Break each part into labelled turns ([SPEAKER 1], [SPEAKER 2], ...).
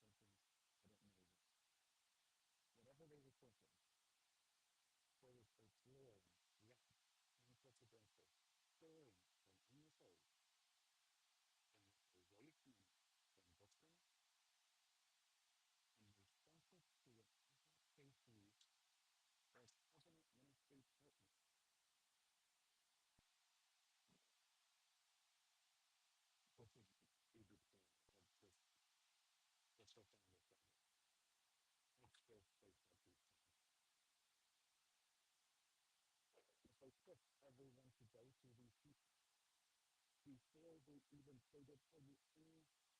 [SPEAKER 1] I don't know this. Whatever they were thinking, there was a roaring, yet unprecedented, stirring from in the soul, and away from Boston, and responsive to an IHOP-KC as President Ministry Partner, which is a big thing of this social understanding. It's just based on these things. If they tip everyone to go to these people before they even stated any second thought.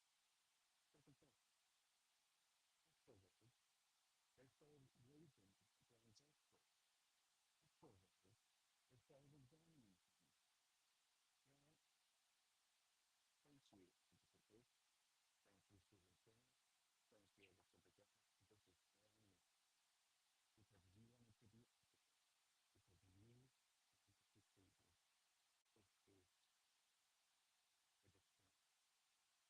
[SPEAKER 1] Afterwards, they started raising transactions. Afterwards, they started examining things. Well, thank you, participants. Thank you, Susan King. Thank you, Elizabeth. This is brand new because you wanted to be ethical, because you wanted to see this. This is the discount.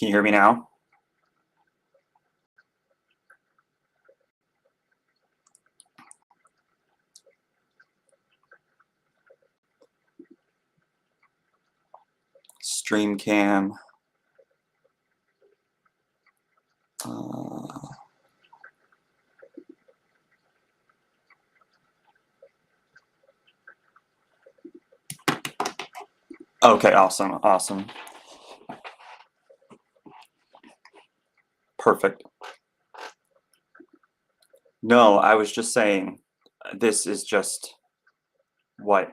[SPEAKER 2] Can you hear me now? Stream cam. Okay, awesome, awesome. Perfect. No, I was just saying, this is just what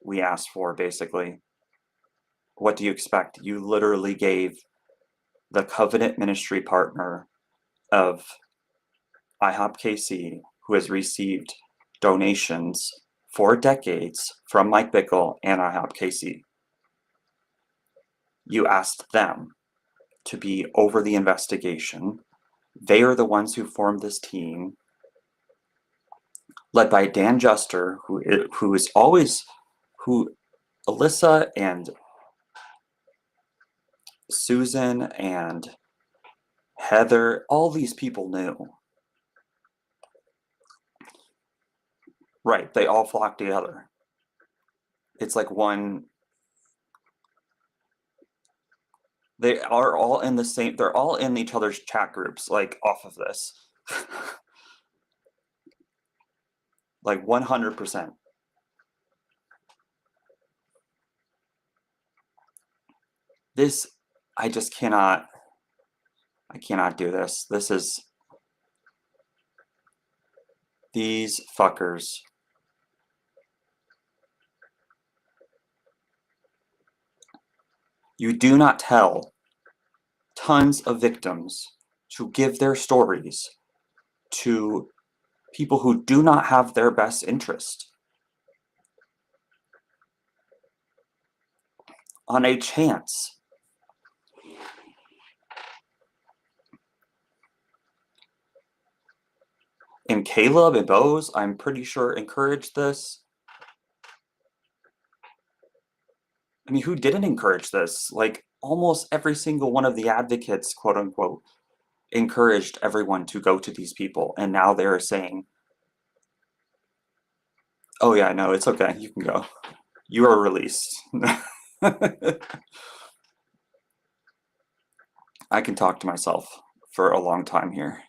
[SPEAKER 2] we asked for, basically. What do you expect? You literally gave the covenant ministry partner of IHOP-KC, who has received donations for decades from Mike Bickle and IHOP-KC. You asked them to be over the investigation. They are the ones who formed this team, led by Dan Juster, who is always, who Alyssa and Susan and Heather, all these people knew. Right, they all flock together. It's like one. They are all in the same. They're all in each other's chat groups, like off of this. Like 100%. This, I just cannot. I cannot do this. This is. These fuckers. You do not tell tons of victims to give their stories to people who do not have their best interest on a chance. And Caleb and Bose, I'm pretty sure, encouraged this. I mean, who didn't encourage this? Like, almost every single one of the advocates, quote unquote, encouraged everyone to go to these people. And now they're saying, oh, yeah, no, it's okay. You can go. You are released. I can talk to myself for a long time here.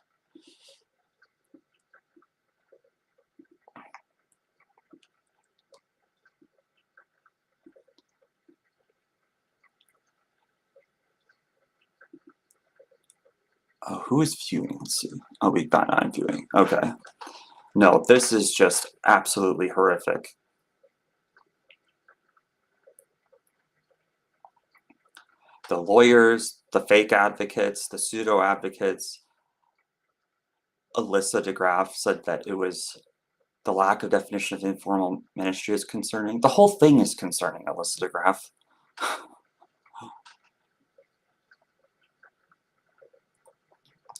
[SPEAKER 2] Oh, who is viewing? Let's see. Oh, we've got 9 viewing. Okay. No, this is just absolutely horrific. The lawyers, the fake advocates, the pseudo advocates. Alyssa DeGraff said that it was the lack of definition of informal ministry is concerning. The whole thing is concerning, Alyssa DeGraff.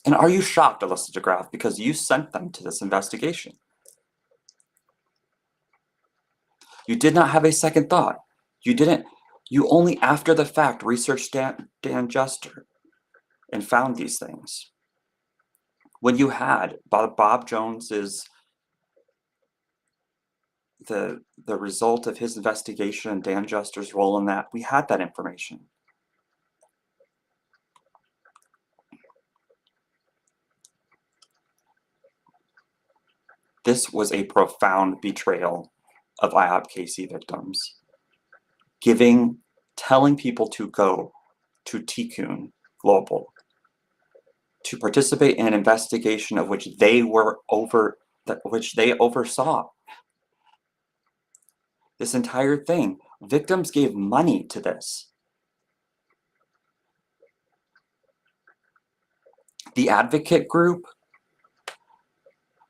[SPEAKER 2] And are you shocked, Alyssa DeGraff, because you sent them to this investigation? You did not have a second thought. You didn't. You only after the fact researched Dan Juster and found these things. When you had Bob Jones's the result of his investigation and Dan Juster's role in that, we had that information. This was a profound betrayal of IHOP-KC victims. Telling people to go to Tikkun Global to participate in an investigation of which they oversaw. This entire thing, victims gave money to this. The advocate group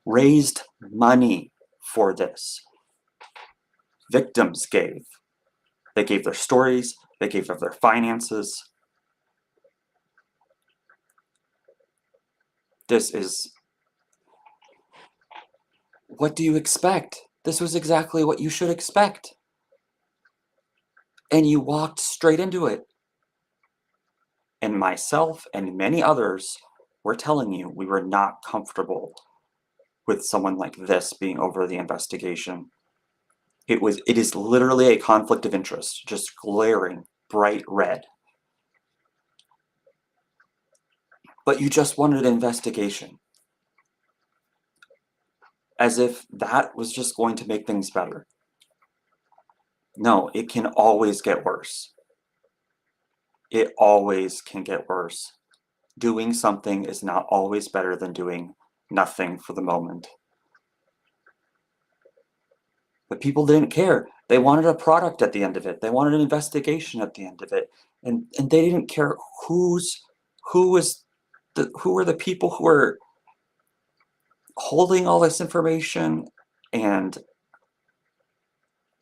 [SPEAKER 2] raised money for this. Victims gave. They gave their stories, they gave of their finances. This is, what do you expect? This was exactly what you should expect. And you walked straight into it. And myself and many others were telling you we were not comfortable with someone like this being over the investigation. It is literally a conflict of interest, just glaring bright red. But you just wanted an investigation. As if that was just going to make things better. No, it can always get worse. It always can get worse. Doing something is not always better than doing nothing for the moment. But people didn't care. They wanted a product at the end of it. They wanted an investigation at the end of it. And they didn't care who were the people who were holding all this information. And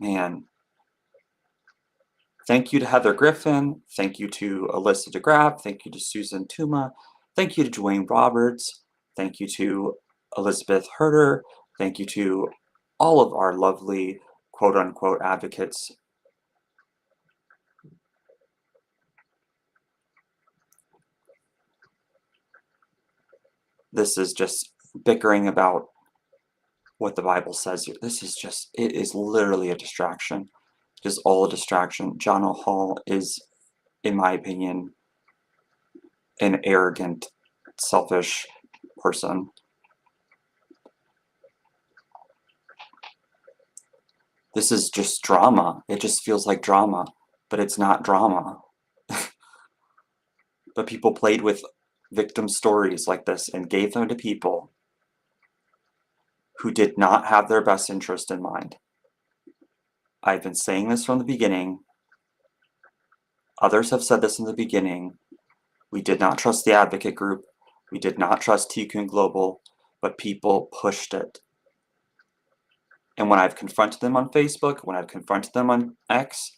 [SPEAKER 2] man, thank you to Heather Griffin. Thank you to Alyssa DeGraff. Thank you to Susan Tuma. Thank you to Dwayne Roberts. Thank you to Elizabeth Herder. Thank you to all of our lovely quote-unquote advocates. This is just bickering about what the Bible says here. This is just, it is literally a distraction. Just all a distraction. John O'Hall is, in my opinion, an arrogant, selfish person. This is just drama. It just feels like drama, but it's not drama. But people played with victim stories like this and gave them to people who did not have their best interest in mind. I've been saying this from the beginning. Others have said this in the beginning. We did not trust the advocate group. We did not trust TQ Global, but people pushed it. And when I've confronted them on Facebook, when I've confronted them on X,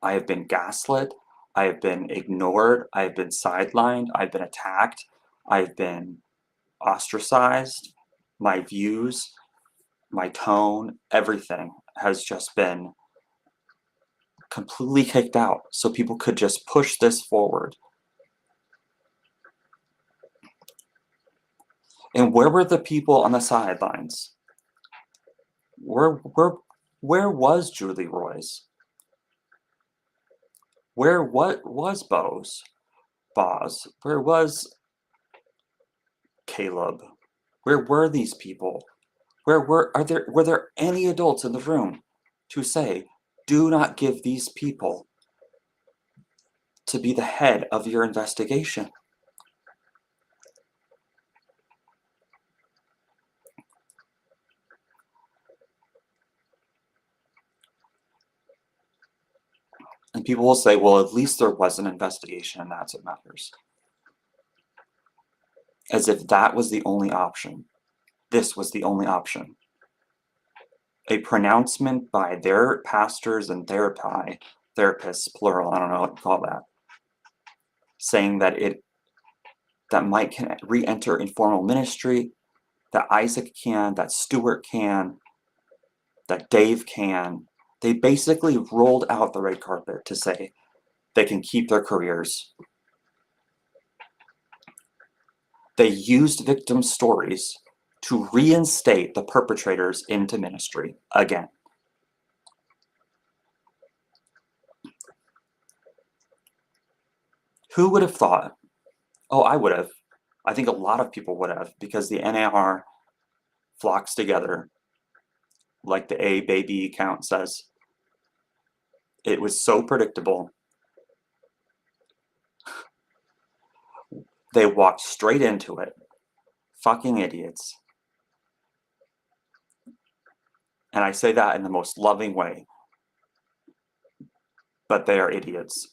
[SPEAKER 2] I have been gaslit. I have been ignored. I have been sidelined. I've been attacked. I've been ostracized. My views, my tone, everything has just been completely kicked out so people could just push this forward. And where were the people on the sidelines? Where was Julie Roy's? What was Boz? Where was Caleb? Where were these people? Were there any adults in the room to say, do not give these people to be the head of your investigation? And people will say, well, at least there was an investigation and that's what matters. As if that was the only option. This was the only option. A pronouncement by their pastors and therapists, plural, I don't know what to call that, saying that Mike can re-enter informal ministry, that Isaac can, that Stuart can, that Dave can. They basically rolled out the red carpet to say they can keep their careers. They used victim stories to reinstate the perpetrators into ministry again. Who would have thought? Oh, I would have. I think a lot of people would have, because the NAR flocks together, like the A baby count says. It was so predictable. They walked straight into it. Fucking idiots. And I say that in the most loving way. But they are idiots.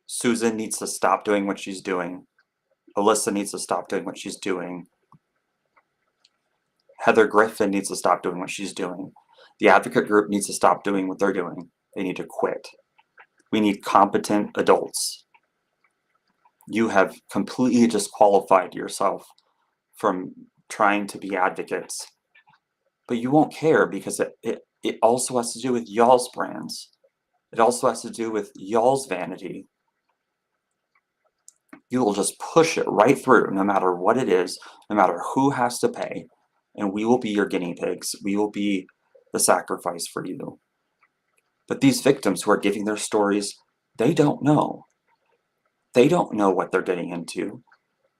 [SPEAKER 2] Susan needs to stop doing what she's doing. Alyssa needs to stop doing what she's doing. Heather Griffin needs to stop doing what she's doing. The advocate group needs to stop doing what they're doing. They need to quit. We need competent adults. You have completely disqualified yourself from trying to be advocates. But you won't care because it also has to do with y'all's brands. It also has to do with y'all's vanity. You will just push it right through, no matter what it is, no matter who has to pay, and we will be your guinea pigs. We will be the sacrifice for you. But these victims who are giving their stories, they don't know. They don't know what they're getting into.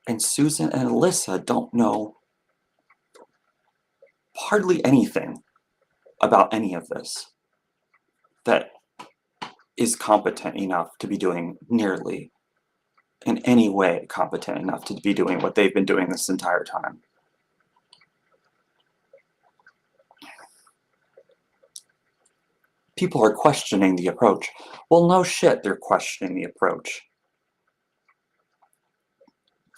[SPEAKER 2] And Susan and Alyssa don't know hardly anything about any of this that is competent enough to be doing nearly in any way competent enough to be doing what they've been doing this entire time. People are questioning the approach. Well, no shit, they're questioning the approach.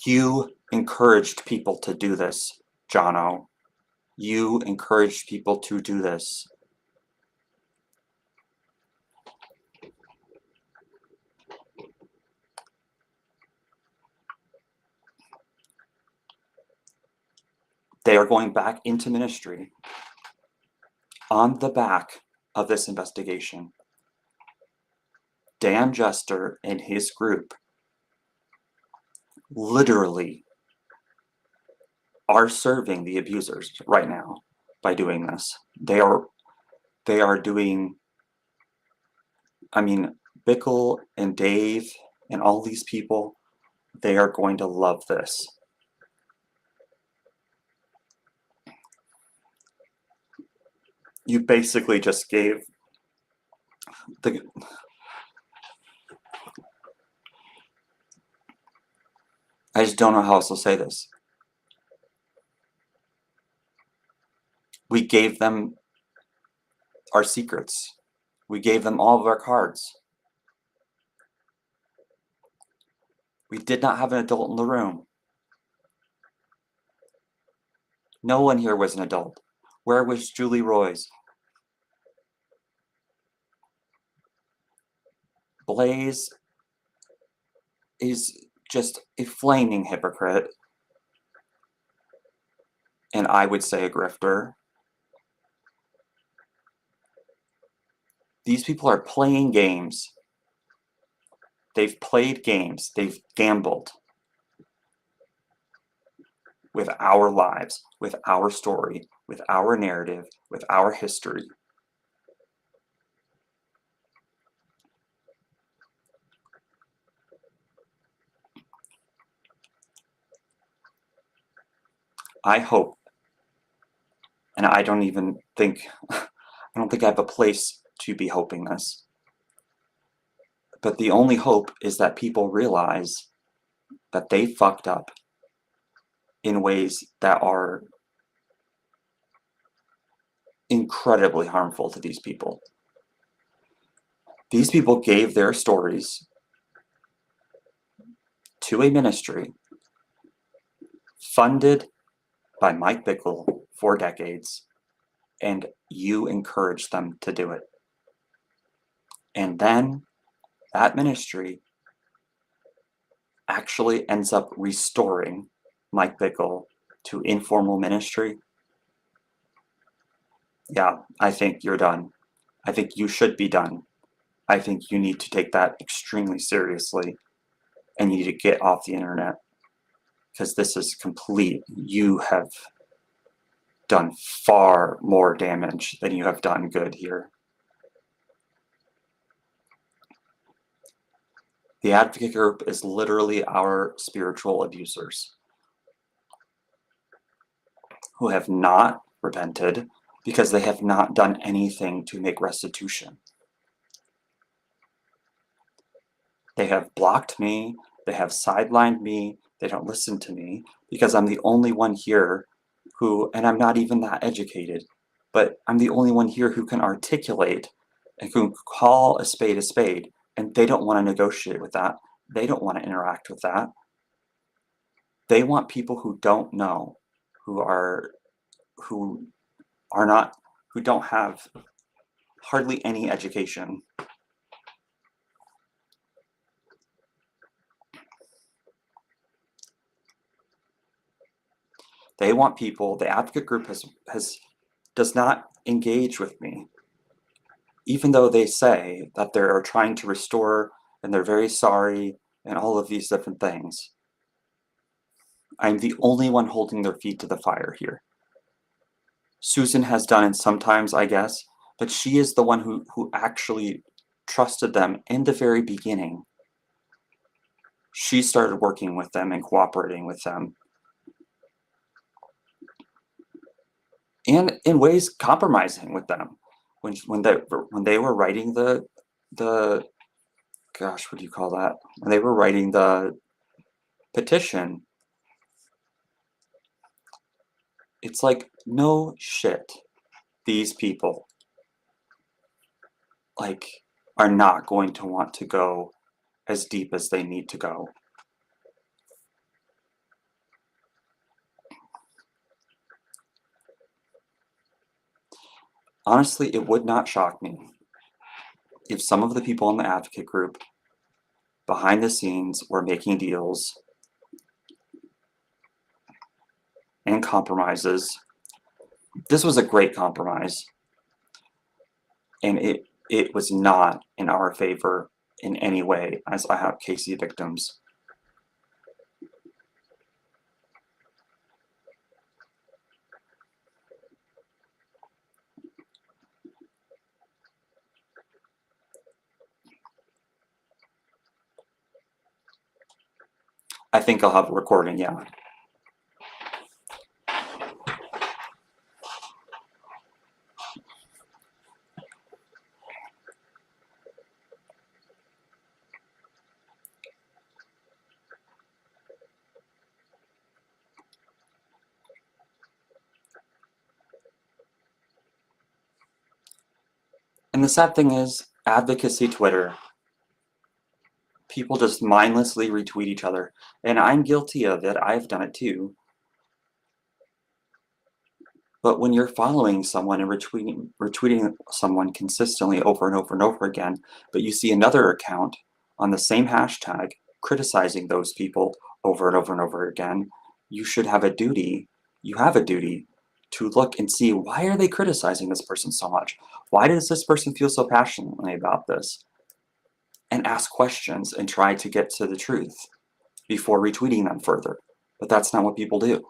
[SPEAKER 2] You encouraged people to do this, Jono. You encouraged people to do this. They are going back into ministry on the back of this investigation. Dan Jester and his group literally are serving the abusers right now by doing this. They are doing, I mean, Bickle and Dave and all these people, they are going to love this. You basically just gave the I just don't know how else to say this. We gave them our secrets. We gave them all of our cards. We did not have an adult in the room. No one here was an adult. Where was Julie Roy's? Blaze is just a flaming hypocrite. And I would say a grifter. These people are playing games. They've played games. They've gambled with our lives, with our story, with our narrative, with our history. I hope, and I don't think I have a place to be hoping this. But the only hope is that people realize that they fucked up in ways that are incredibly harmful to these people. These people gave their stories to a ministry funded by Mike Bickle for decades, and you encouraged them to do it. And then that ministry actually ends up restoring Mike Bickle to informal ministry. Yeah, I think you're done. I think you should be done. I think you need to take that extremely seriously, and you need to get off the internet, because this is complete. You have done far more damage than you have done good here. The advocate group is literally our spiritual abusers who have not repented because they have not done anything to make restitution. They have blocked me, they have sidelined me, they don't listen to me because I'm the only one here who, and I'm not even that educated, but I'm the only one here who can articulate and who call a spade, and they don't want to negotiate with that. They don't want to interact with that. They want people who don't know, who don't have hardly any education. They want people, the advocate group does not engage with me. even though they say that they're trying to restore and they're very sorry and all of these different things, I'm the only one holding their feet to the fire here. Susan has done it sometimes, I guess, but she is the one who actually trusted them in the very beginning. She started working with them and cooperating with them, and in ways compromising with them. When they were writing the gosh, what do you call that? When they were writing the petition, it's like, no shit, these people like are not going to want to go as deep as they need to go. Honestly, it would not shock me if some of the people in the advocate group behind the scenes were making deals and compromises. This was a great compromise, and it was not in our favor in any way as IHOP-KC victims. I think I'll have a recording, yeah. And the sad thing is, advocacy Twitter, people just mindlessly retweet each other. And I'm guilty of it, I've done it too. But when you're following someone and retweeting someone consistently over and over and over again, but you see another account on the same hashtag criticizing those people over and over and over again, you should have a duty, you have a duty to look and see, why are they criticizing this person so much? Why does this person feel so passionately about this? And ask questions and try to get to the truth before retweeting them further. But that's not what people do.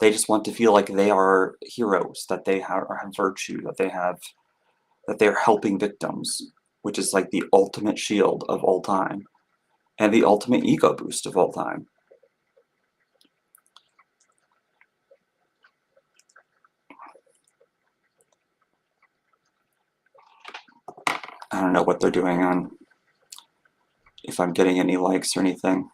[SPEAKER 2] They just want to feel like they are heroes, that they have virtue, that they're helping victims, which is like the ultimate shield of all time and the ultimate ego boost of all time. I don't know what they're doing on, if I'm getting any likes or anything.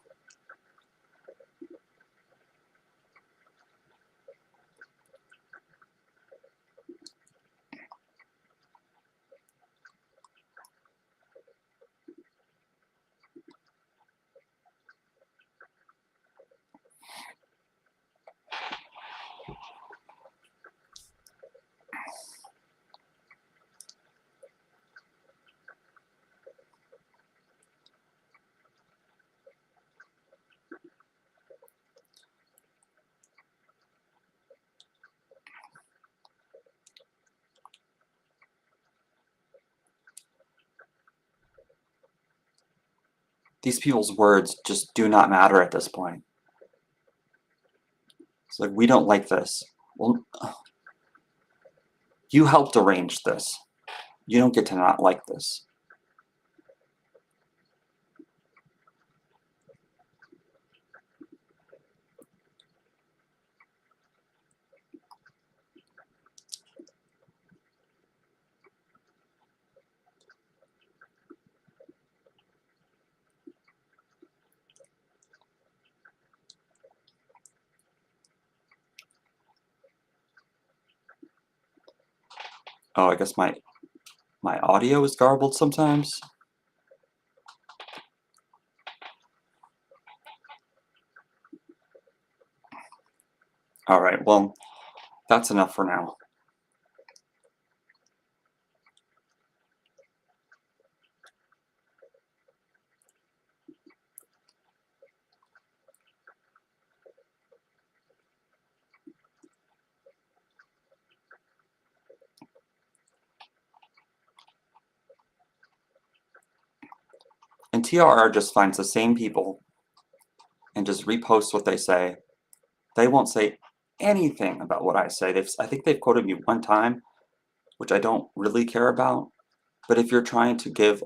[SPEAKER 2] These people's words just do not matter at this point. It's like, we don't like this. Well, you helped arrange this. You don't get to not like this. Oh, I guess my audio is garbled sometimes. All right, well, that's enough for now. And TRR just finds the same people and just reposts what they say. They won't say anything about what I say. I think they've quoted me one time, which I don't really care about. But if you're trying to give,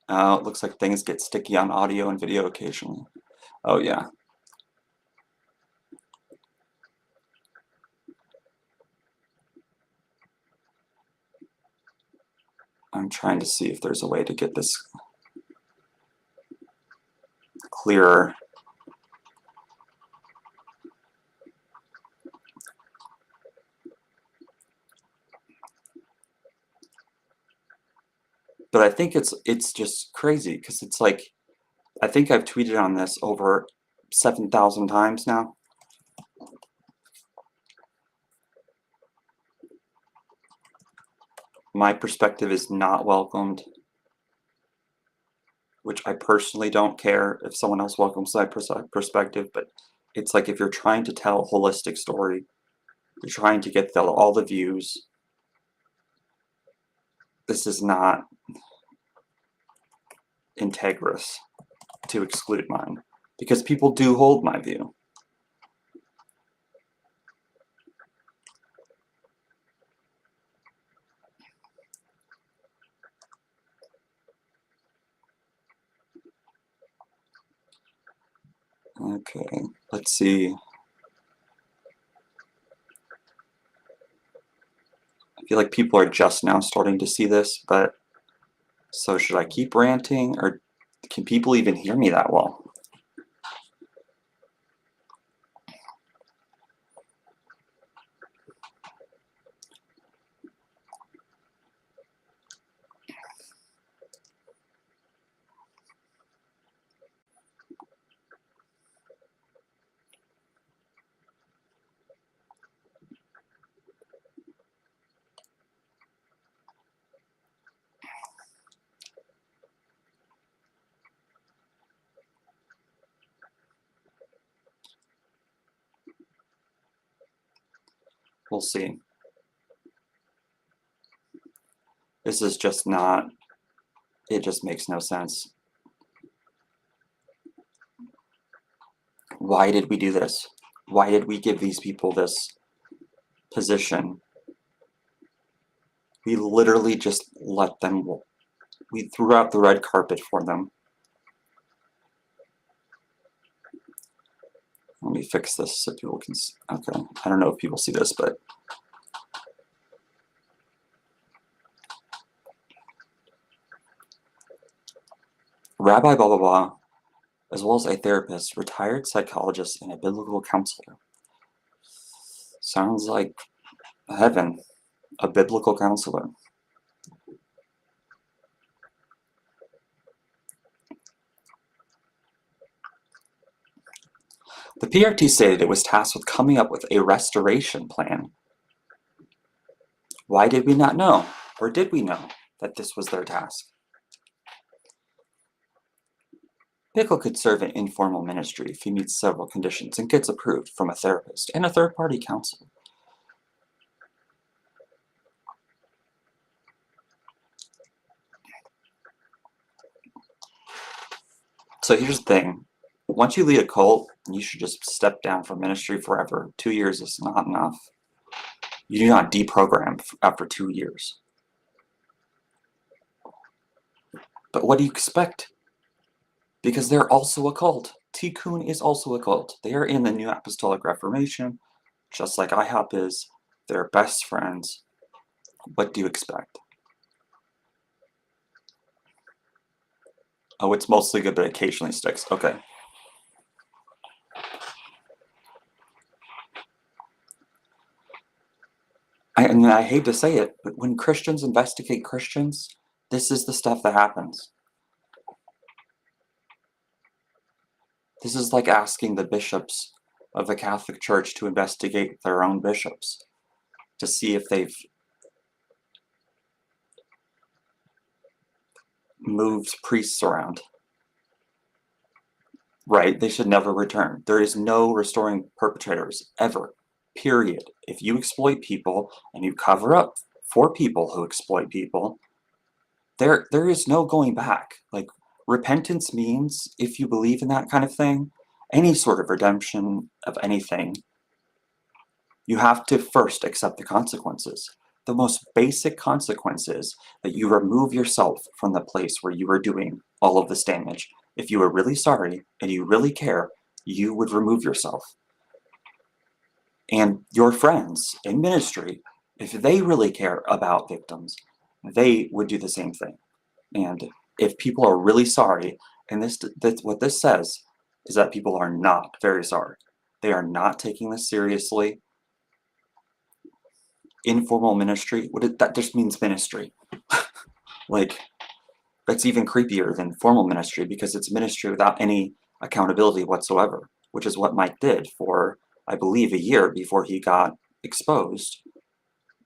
[SPEAKER 2] it looks like things get sticky on audio and video occasionally. Oh yeah. I'm trying to see if there's a way to get this clearer. But I think it's just crazy because it's like, I think I've tweeted on this over 7,000 times now. My perspective is not welcomed, which I personally don't care if someone else welcomes my perspective, but it's like if you're trying to tell a holistic story, you're trying to get all the views, this is not integrous to exclude mine, because people do hold my view. Okay, let's see. I feel like people are just now starting to see this, but so should I keep ranting, or can people even hear me that well? We'll see. This is just not, it just makes no sense. Why did we do this? Why did we give these people this position? We literally just let them, we threw out the red carpet for them. Let me fix this so people can see. Okay, I don't know if people see this, but Rabbi blah blah blah, as well as a therapist, retired psychologist, and a biblical counselor. Sounds like heaven, a biblical counselor. The PRT stated it was tasked with coming up with a restoration plan. Why did we not know, or did we know, that this was their task? Bickle could serve an informal ministry if he meets several conditions and gets approved from a therapist and a third-party counselor. So here's the thing. Once you lead a cult, you should just step down from ministry forever. 2 years is not enough. You do not deprogram after 2 years. But what do you expect? Because they're also a cult. Tikkun is also a cult. They are in the New Apostolic Reformation, just like IHOP is. They're best friends. What do you expect? Oh, it's mostly good, but occasionally sticks. Okay. And I hate to say it, but when Christians investigate Christians, this is the stuff that happens. This is like asking the bishops of the Catholic Church to investigate their own bishops to see if they've moved priests around. Right? They should never return. There is no restoring perpetrators, ever. Period. If you exploit people and you cover up for people who exploit people, there is no going back. Like, repentance means, if you believe in that kind of thing, any sort of redemption of anything, you have to first accept the consequences. The most basic consequence is that you remove yourself from the place where you are doing all of this damage. If you are really sorry and you really care, you would remove yourself. And your friends in ministry, if they really care about victims, they would do the same thing. And if people are really sorry, and that's what this says, is that people are not very sorry. They are not taking this seriously. Informal ministry, that just means ministry. Like, that's even creepier than formal ministry, because it's ministry without any accountability whatsoever, which is what Mike did for, I believe, a year before he got exposed.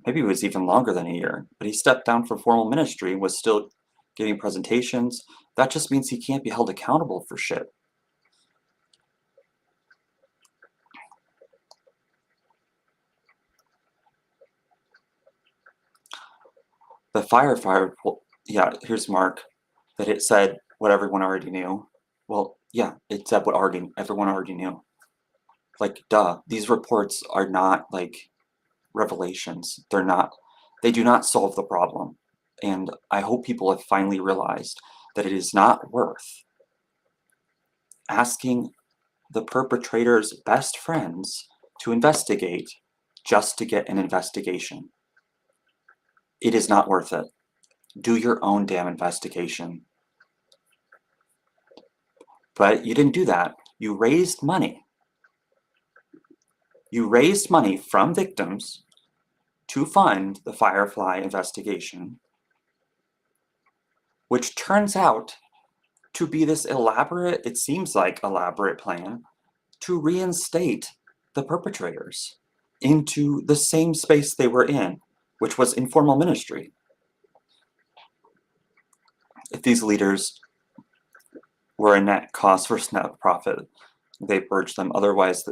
[SPEAKER 2] Maybe it was even longer than a year, but he stepped down from formal ministry and was still giving presentations. That just means he can't be held accountable for shit. The firefighter, well, yeah, here's Mark, that it said what everyone already knew. Well, yeah, it said what everyone already knew. Like, duh, these reports are not like revelations. They do not solve the problem. And I hope people have finally realized that it is not worth asking the perpetrator's best friends to investigate just to get an investigation. It is not worth it. Do your own damn investigation. But you didn't do that. You raised money. You raised money from victims to fund the Firefly investigation, which turns out to be this elaborate, it seems like elaborate plan to reinstate the perpetrators into the same space they were in, which was informal ministry. If these leaders were a net cost versus net profit, they purge them. Otherwise,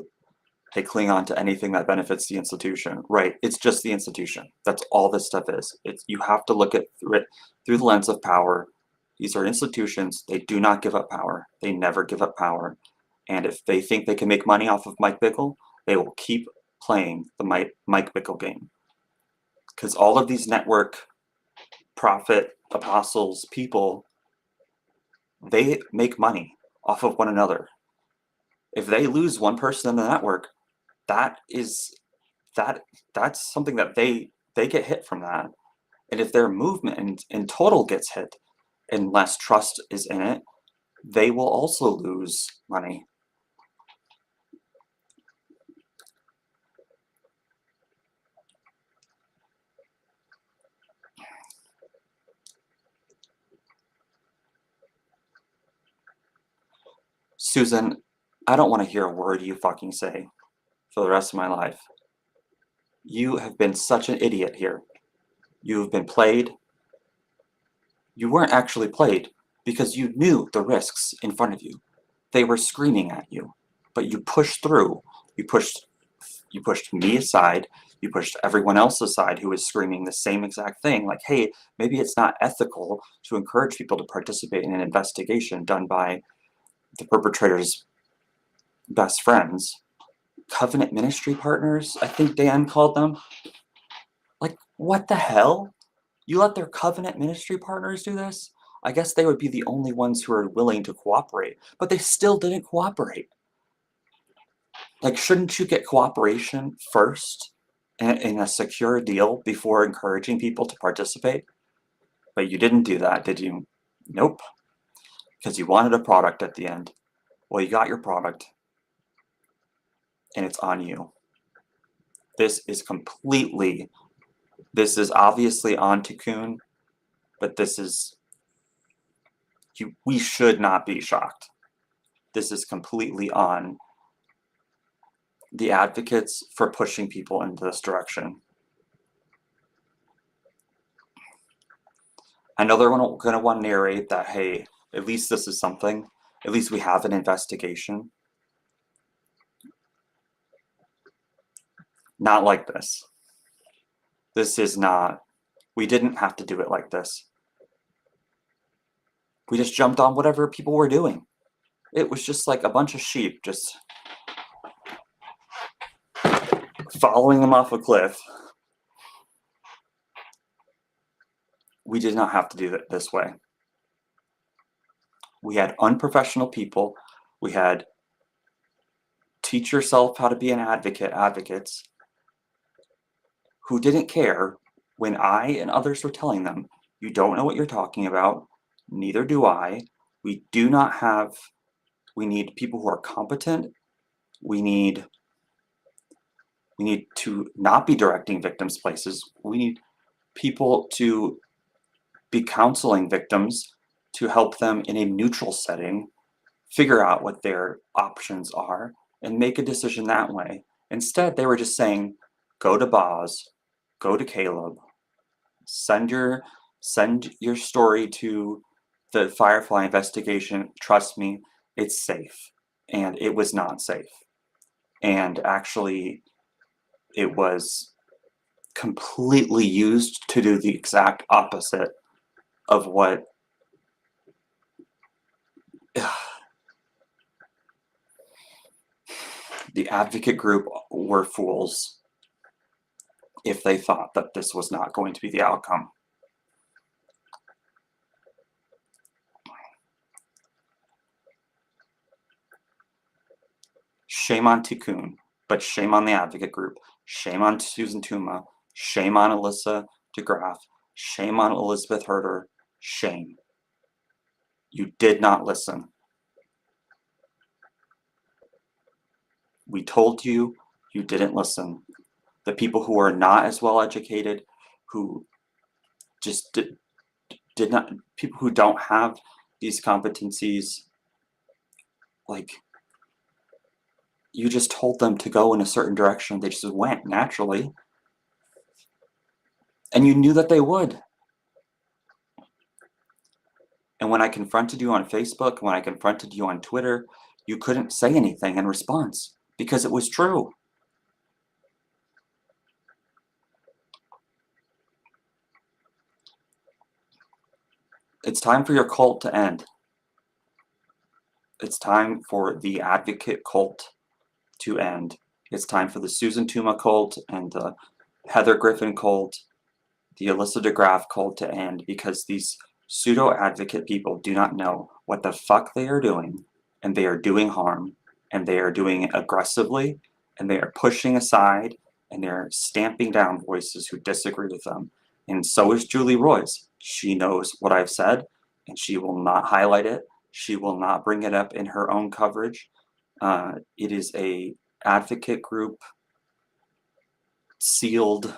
[SPEAKER 2] they cling on to anything that benefits the institution. Right? It's just the institution. That's all this stuff is. You have to look at it through the lens of power. These are institutions. They do not give up power. They never give up power. And if they think they can make money off of Mike Bickle, they will keep playing the Mike Bickle game. Because all of these network prophet apostles people, they make money off of one another. If they lose one person in the network, that's something that they get hit from that. And if their movement in total gets hit and less trust is in it, they will also lose money. Susan, I don't want to hear a word you fucking say for the rest of my life. You have been such an idiot here. You have been played. You weren't actually played because you knew the risks in front of you. They were screaming at you, but you pushed through. You pushed me aside. You pushed everyone else aside who was screaming the same exact thing. Like, hey, maybe it's not ethical to encourage people to participate in an investigation done by the perpetrator's best friends. Covenant ministry partners, I think Dan called them. Like, what the hell? You let their covenant ministry partners do this? I guess they would be the only ones who are willing to cooperate, but they still didn't cooperate. Like, shouldn't you get cooperation first in a secure deal before encouraging people to participate? But you didn't do that, did you? Nope. Because you wanted a product at the end. Well, you got your product, and it's on you. This is obviously on Tikkun, but we should not be shocked. This is completely on the advocates for pushing people into this direction. I know they're going to want to narrate that, hey, at least this is something. At least we have an investigation. Not like this. This is not, we didn't have to do it like this. We just jumped on whatever people were doing. It was just like a bunch of sheep just following them off a cliff. We did not have to do it this way. We had unprofessional people. We had teach yourself how to be an advocates who didn't care when I and others were telling them, you don't know what you're talking about, neither do I. We do not have, we need people who are competent. We need to not be directing victims places. We need people to be counseling victims to help them in a neutral setting, figure out what their options are, and make a decision that way. Instead, they were just saying, go to Boz, go to Caleb, send your story to the Firefly investigation. Trust me, it's safe. And it was not safe. And actually, it was completely used to do the exact opposite of what the advocate group were fools if they thought that this was not going to be the outcome. Shame on Tikkun, but shame on the advocate group. Shame on Susan Tuma. Shame on Alyssa DeGraff. Shame on Elizabeth Herder. Shame. You did not listen. We told you, you didn't listen. The people who are not as well educated, who just did not, people who don't have these competencies, like, you just told them to go in a certain direction. They just went naturally. And you knew that they would. And when I confronted you on Facebook, when I confronted you on Twitter, you couldn't say anything in response because it was true. It's time for your cult to end. It's time for the advocate cult to end. It's time for the Susan Tuma cult and the Heather Griffin cult, the Alyssa DeGraff cult to end, because these pseudo-advocate people do not know what the fuck they are doing, and they are doing harm, and they are doing it aggressively, and they are pushing aside, and they're stamping down voices who disagree with them. And so is Julie Royce. She knows what I've said, and she will not highlight it. She will not bring it up in her own coverage. It is a advocate group sealed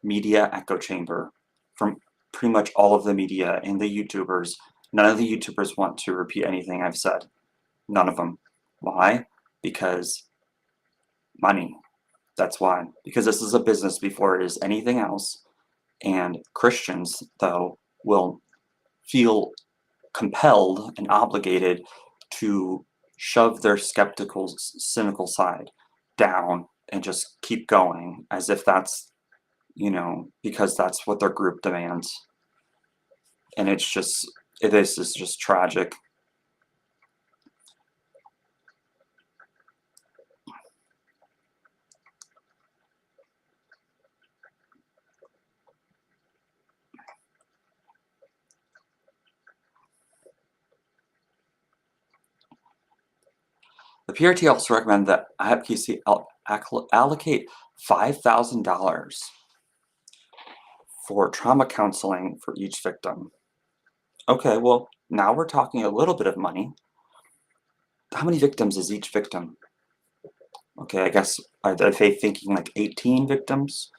[SPEAKER 2] media echo chamber from pretty much all of the media and the YouTubers. None of the YouTubers want to repeat anything I've said. None of them. Why? Because money. That's why. Because this is a business before it is anything else. And Christians, though, will feel compelled and obligated to shove their skeptical, cynical side down and just keep going as if that's, because that's what their group demands. And this is just tragic. The PRT also recommended that IHOPKC allocate $5,000 for trauma counseling for each victim. Okay, well, now we're talking a little bit of money. How many victims is each victim? Okay, I guess, are they thinking like 18 victims?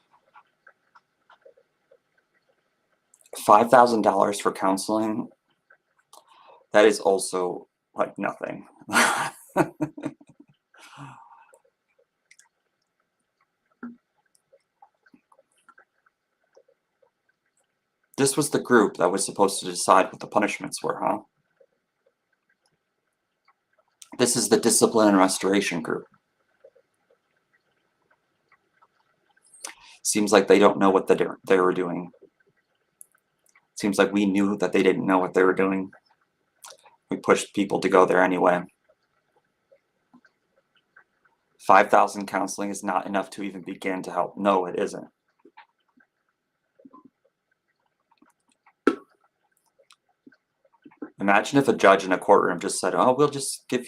[SPEAKER 2] $5,000 for counseling? That is also like nothing. This was the group that was supposed to decide what the punishments were, huh? This is the discipline and restoration group. Seems like they don't know what they were doing. Seems like we knew that they didn't know what they were doing. We pushed people to go there anyway. 5,000 counseling is not enough to even begin to help. No, it isn't. Imagine if a judge in a courtroom just said, "Oh, we'll just give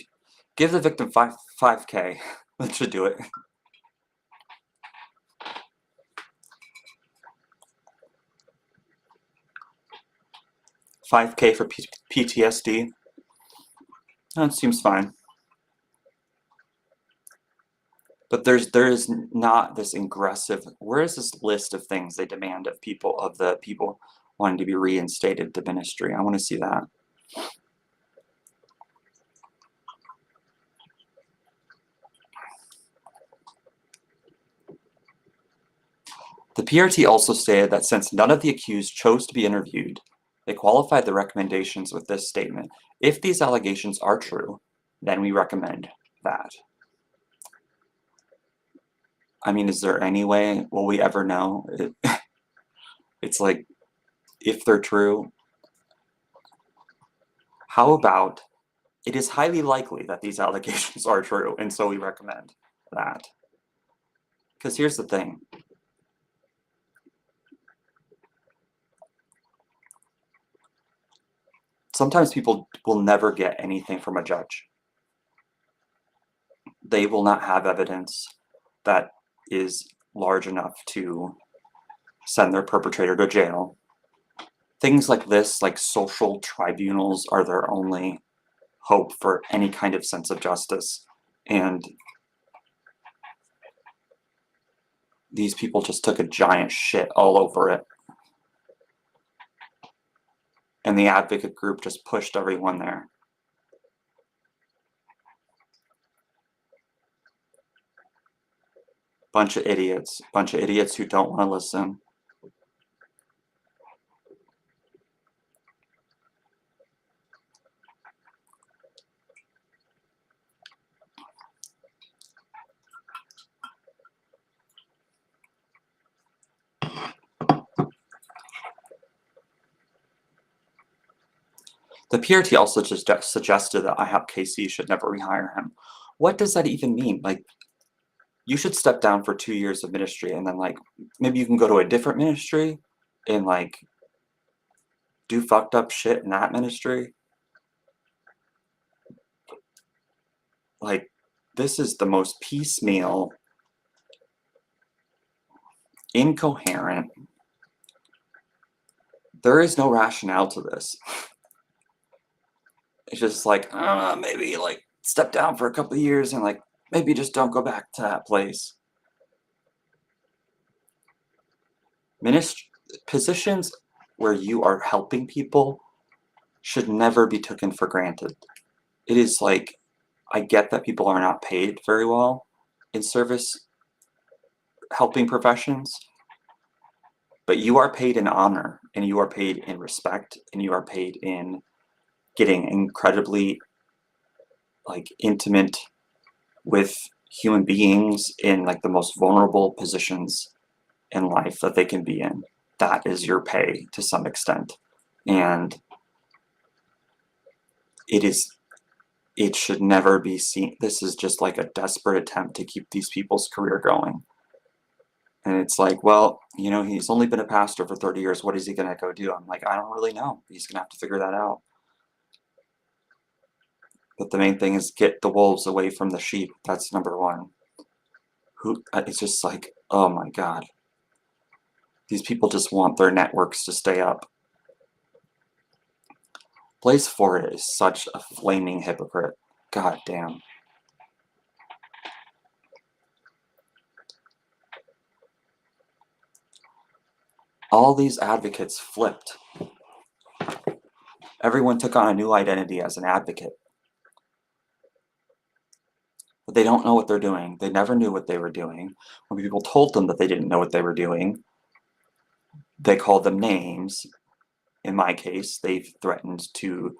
[SPEAKER 2] the victim 5K." That should do it. $5K for PTSD. That seems fine. But there is not this aggressive. Where is this list of things they demand of the people wanting to be reinstated to ministry? I want to see that. The PRT also stated that since none of the accused chose to be interviewed, they qualified the recommendations with this statement: if these allegations are true, then we recommend that. I mean, is there any way will we ever know? It's like, if they're true, how about it is highly likely that these allegations are true, and so we recommend that. Because here's the thing. Sometimes people will never get anything from a judge. They will not have evidence that is large enough to send their perpetrator to jail. Things like this, like social tribunals, are their only hope for any kind of sense of justice. And these people just took a giant shit all over it. And the advocate group just pushed everyone there. Bunch of idiots who don't want to listen. The PRT also just suggested that IHOP-KC should never rehire him. What does that even mean? Like, you should step down for 2 years of ministry, and then, like, maybe you can go to a different ministry and, like, do fucked up shit in that ministry. Like, this is the most piecemeal, incoherent. There is no rationale to this. It's just like, maybe, like, step down for a couple of years and, like, maybe just don't go back to that place. Positions where you are helping people should never be taken for granted. It is like, I get that people are not paid very well in service helping professions, but you are paid in honor, and you are paid in respect, and you are paid in getting incredibly, like, intimate with human beings in, like, the most vulnerable positions in life that they can be in. That is your pay to some extent. And it should never be seen. This is just like a desperate attempt to keep these people's career going. And it's like, well, you know, he's only been a pastor for 30 years. What is he going to go do? I'm like, I don't really know. He's going to have to figure that out. But the main thing is get the wolves away from the sheep. That's number one. It's just like, oh my God. These people just want their networks to stay up. Blaze Ford is such a flaming hypocrite. God damn. All these advocates flipped. Everyone took on a new identity as an advocate. But they don't know what they're doing. They never knew what they were doing. When people told them that they didn't know what they were doing, they called them names. In my case, they've threatened to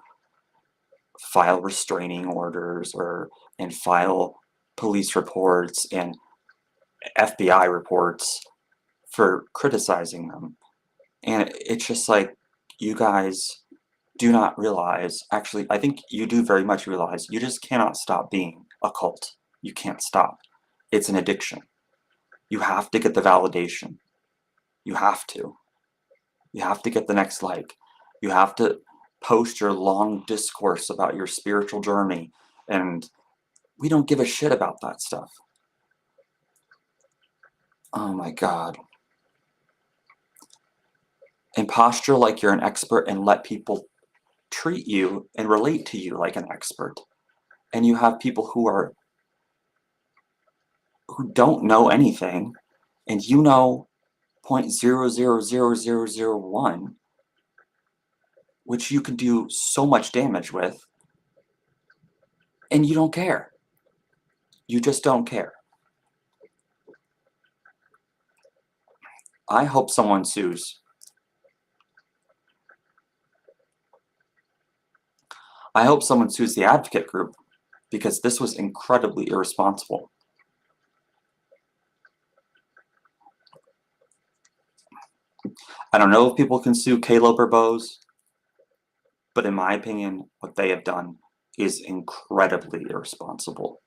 [SPEAKER 2] file restraining orders and file police reports and FBI reports for criticizing them. And it's just like, you guys do not realize, actually, I think you do very much realize, you just cannot stop being a cult. You can't stop. It's an addiction. You have to get the validation. You have to. You have to get the next like. You have to post your long discourse about your spiritual journey, and we don't give a shit about that stuff. Oh my God. And posture like you're an expert and let people treat you and relate to you like an expert. And you have people who don't know anything, and you know 0.000001, which you can do so much damage with, and you don't care. You just don't care. I hope someone sues. I hope someone sues the advocate group, because this was incredibly irresponsible. I don't know if people can sue Caleb or Bose, but in my opinion, what they have done is incredibly irresponsible.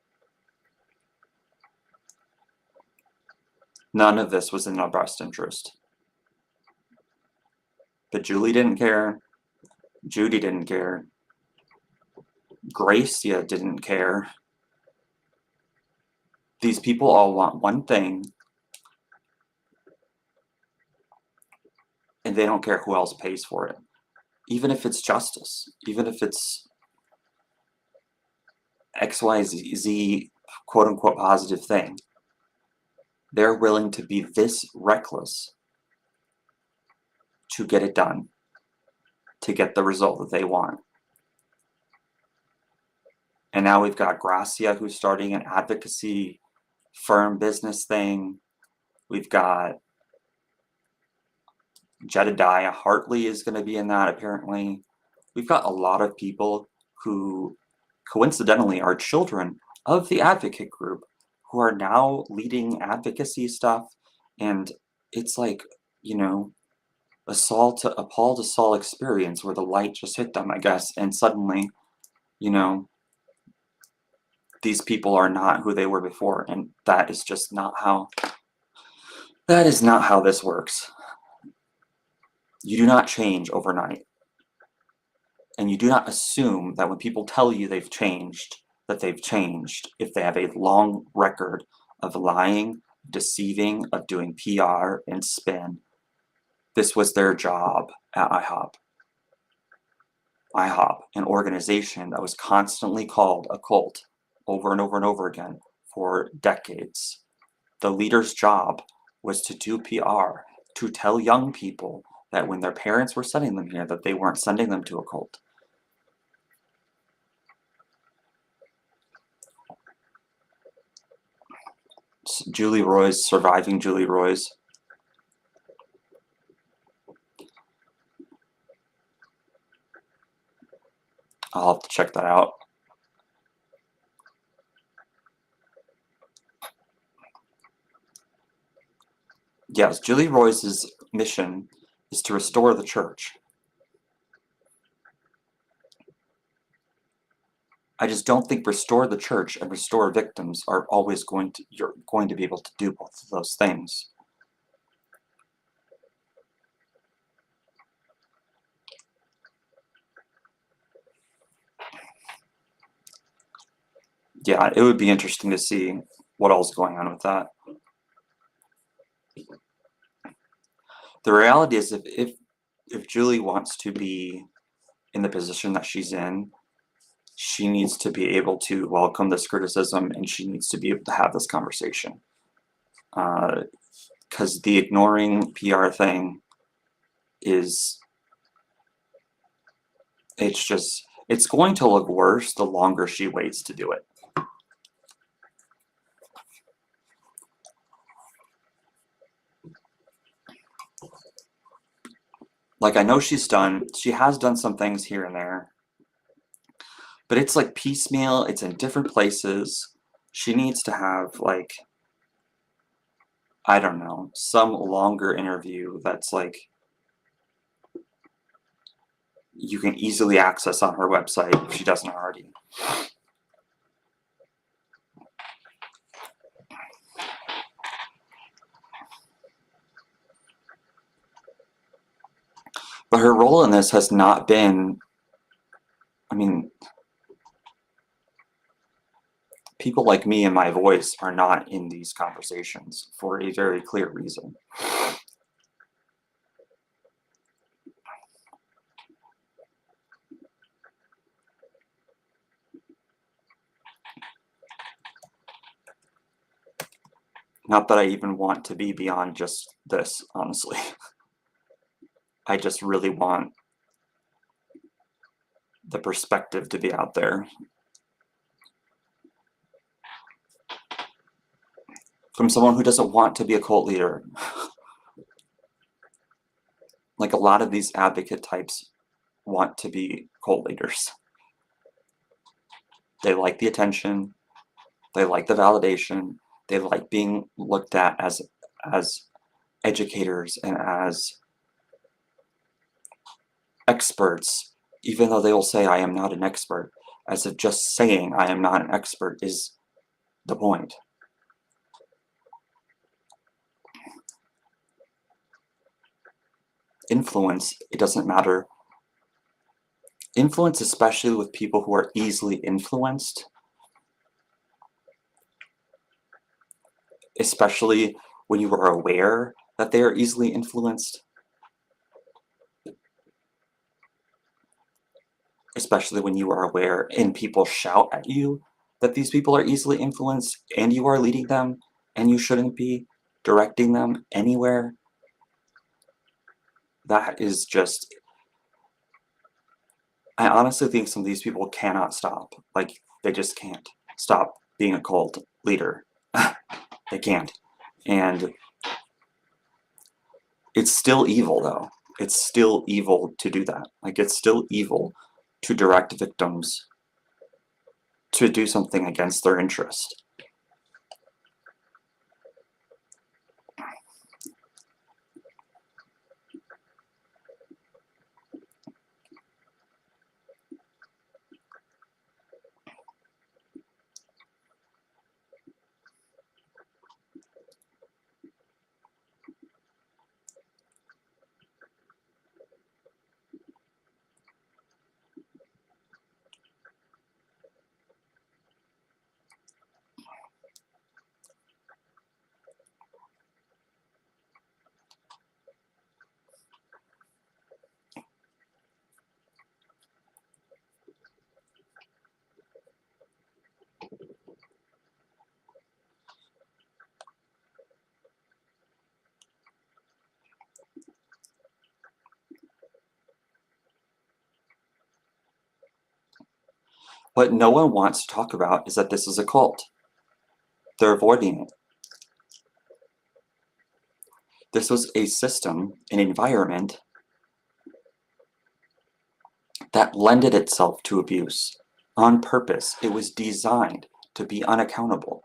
[SPEAKER 2] None of this was in our best interest. But Julie didn't care. Judy didn't care. Gracia didn't care. These people all want one thing, and they don't care who else pays for it. Even if it's justice, even if it's XYZ quote unquote positive thing, they're willing to be this reckless to get it done, to get the result that they want. And now we've got Gracia, who's starting an advocacy firm business thing. We've got Jedediah Hartley is going to be in that, apparently. We've got a lot of people who coincidentally are children of the advocate group who are now leading advocacy stuff. And it's like, you know, a Paul to Saul experience where the light just hit them, I guess. And suddenly, you know, these people are not who they were before. And that is just not how, that is not how this works. You do not change overnight. And you do not assume that when people tell you they've changed, that they've changed if they have a long record of lying, deceiving, of doing PR and spin. This was their job at IHOP. IHOP, an organization that was constantly called a cult over and over and over again for decades. The leader's job was to do PR, to tell young people that when their parents were sending them here, that they weren't sending them to a cult. Julie Roy's Surviving Julie Roy's. I'll have to check that out. Yes, Julie Roy's mission is to restore the church. I just don't think restore the church and restore victims are always you're going to be able to do both of those things. Yeah, it would be interesting to see what else is going on with that. The reality is if Julie wants to be in the position that she's in, she needs to be able to welcome this criticism, and she needs to be able to have this conversation. Because the ignoring PR thing is, it's going to look worse the longer she waits to do it. Like, I know she has done some things here and there, but it's like piecemeal, it's in different places. She needs to have, like, I don't know, some longer interview that's like you can easily access on her website if she doesn't already. But her role in this has not been, I mean, people like me and my voice are not in these conversations for a very clear reason. Not that I even want to be beyond just this, honestly. I just really want the perspective to be out there from someone who doesn't want to be a cult leader. Like a lot of these advocate types want to be cult leaders. They like the attention, they like the validation, they like being looked at as educators and as experts, even though they will say I am not an expert, as if just saying I am not an expert is the point. Influence, it doesn't matter. Influence, especially with people who are easily influenced, especially when you are aware that they are easily influenced, especially when you are aware and people shout at you that these people are easily influenced and you are leading them and you shouldn't be directing them anywhere. That is just, I honestly think some of these people cannot stop. Like, they just can't stop being a cult leader. They can't. And it's still evil, though. It's still evil to do that. Like, it's still evil to direct victims to do something against their interest. What no one wants to talk about is that this is a cult. They're avoiding it. This was a system, an environment that lended itself to abuse on purpose. It was designed to be unaccountable.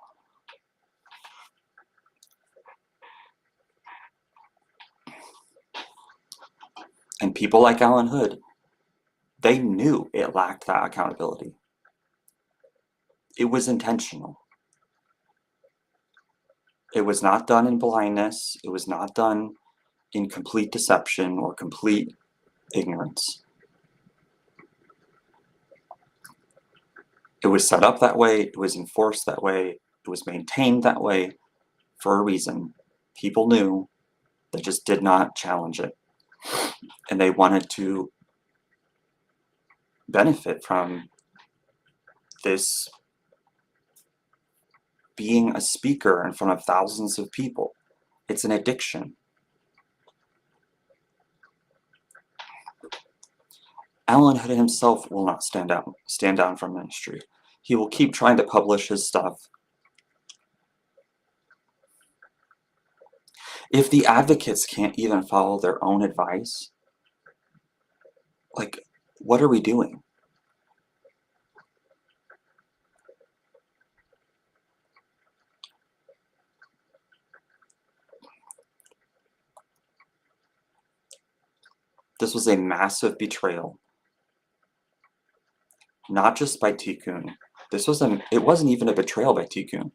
[SPEAKER 2] And people like Alan Hood, they knew it lacked that accountability. It was intentional. It was not done in blindness. It was not done in complete deception or complete ignorance. It was set up that way. It was enforced that way. It was maintained that way for a reason. People knew. They just did not challenge it. And they wanted to benefit from this being a speaker in front of thousands of people. It's an addiction. Alan Hood himself will not stand down from ministry. He will keep trying to publish his stuff. If the advocates can't even follow their own advice, like, what are we doing? This was a massive betrayal not just by Tikkun. It wasn't even a betrayal by Tikkun,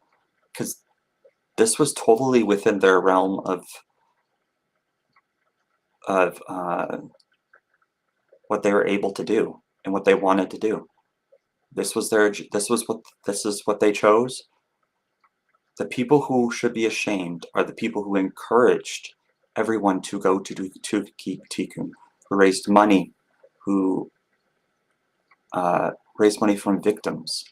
[SPEAKER 2] because this was totally within their realm of what they were able to do and what they wanted to do. This is what they chose. The people who should be ashamed are the people who encouraged everyone to go to keep Tikkun, who raised money, who raised money from victims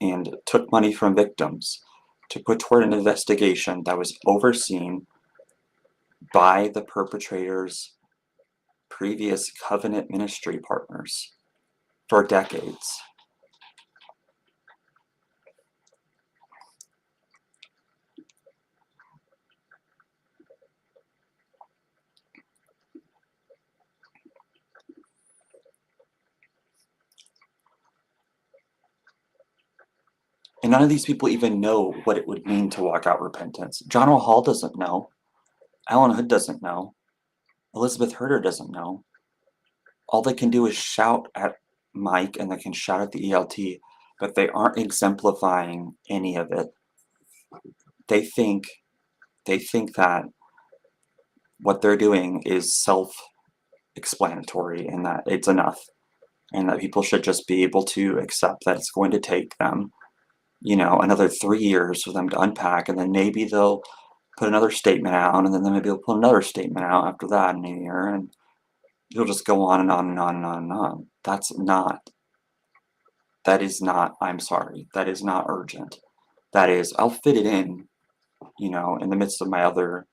[SPEAKER 2] and took money from victims to put toward an investigation that was overseen by the perpetrator's previous covenant ministry partners for decades. And none of these people even know what it would mean to walk out repentance. John L. Hall doesn't know. Alan Hood doesn't know. Elizabeth Herder doesn't know. All they can do is shout at Mike and they can shout at the ELT, but they aren't exemplifying any of it. They think that what they're doing is self-explanatory and that it's enough, and that people should just be able to accept that it's going to take them, another 3 years for them to unpack, and then maybe they'll put another statement out, and then maybe they'll put another statement out after that in a year, and you'll just go on and on and on and on and on. That is not, I'm sorry, that is not urgent. That is, I'll fit it in the midst of my other,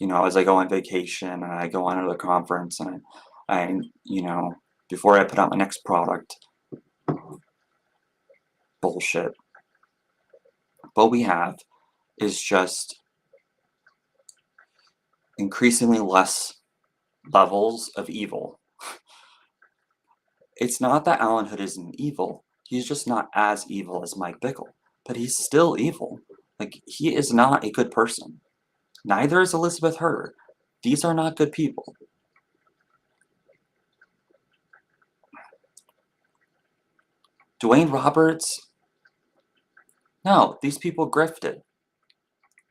[SPEAKER 2] as I go on vacation and I go on another conference and I before I put out my next product. Bullshit. What we have is just increasingly less levels of evil. It's not that Alan Hood isn't evil. He's just not as evil as Mike Bickle. But he's still evil. Like, he is not a good person. Neither is Elizabeth Herder. These are not good people. Dwayne Roberts? No, these people grifted.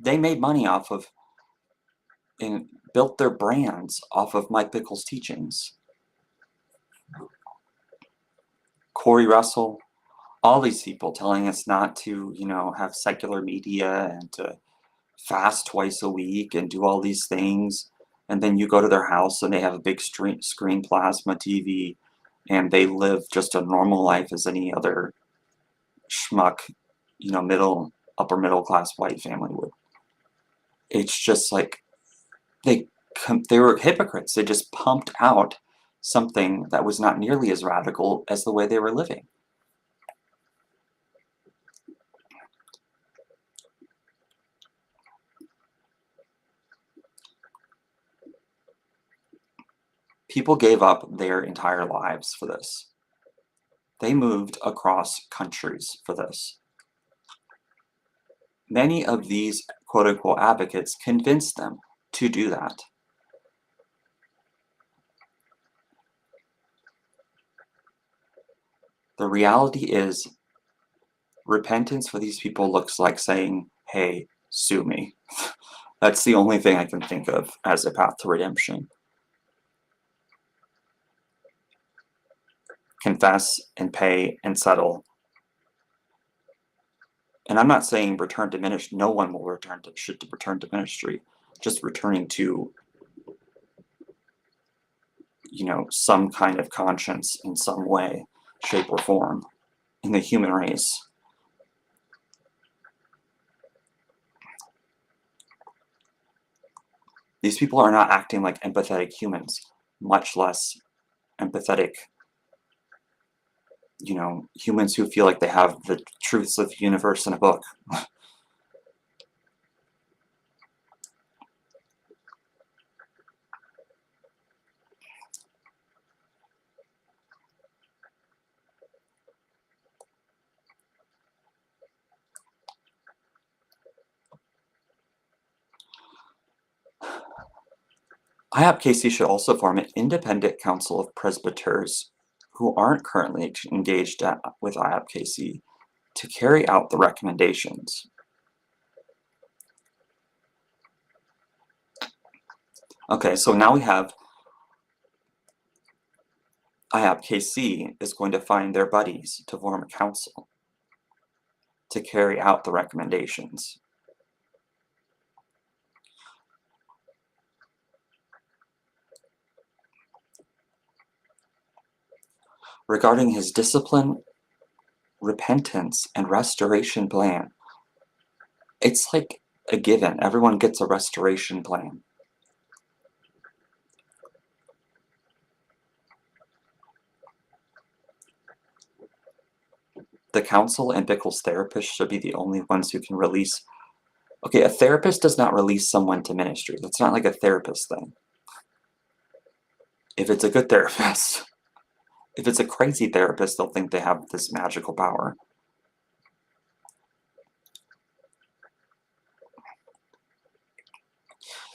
[SPEAKER 2] They made money off of and built their brands off of Mike Bickle's teachings. Corey Russell, all these people telling us not to, have secular media and to fast twice a week and do all these things. And then you go to their house and they have a big screen plasma TV and they live just a normal life as any other schmuck, upper middle class white family would. It's just like they were hypocrites. They just pumped out something that was not nearly as radical as the way they were living. People gave up their entire lives for this. They moved across countries for this. Many of these quote-unquote advocates convinced them to do that. The reality is, repentance for these people looks like saying, hey, sue me. That's the only thing I can think of as a path to redemption. Confess and pay and settle. And I'm not saying return to ministry. No one will should return to ministry. Just returning to, some kind of conscience in some way, shape, or form in the human race. These people are not acting like empathetic humans, much less empathetic, humans who feel like they have the truths of the universe in a book. IHOP-KC should also form an independent council of presbyters who aren't currently engaged with IHOP-KC to carry out the recommendations. Okay, so now we have IHOP-KC is going to find their buddies to form a council to carry out the recommendations. Regarding his discipline, repentance, and restoration plan, it's like a given. Everyone gets a restoration plan. The council and Bickle's therapist should be the only ones who can release. Okay, a therapist does not release someone to ministry. That's not like a therapist thing. If it's a good therapist, if it's a crazy therapist, they'll think they have this magical power.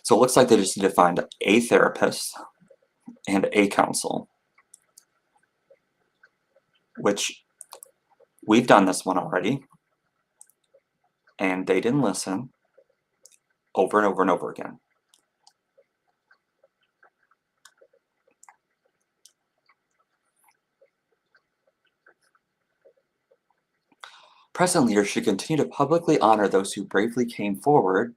[SPEAKER 2] So it looks like they just need to find a therapist and a council, which we've done this one already, and they didn't listen over and over and over again. Present leaders should continue to publicly honor those who bravely came forward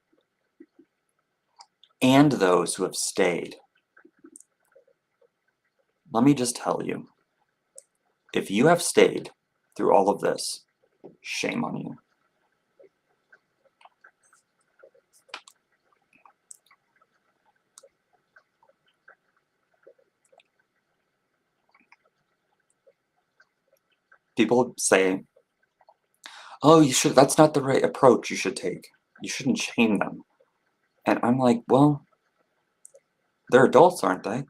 [SPEAKER 2] and those who have stayed. Let me just tell you, if you have stayed through all of this, shame on you. People say, oh, that's not the right approach you should take. You shouldn't shame them. And I'm like, well, they're adults, aren't they?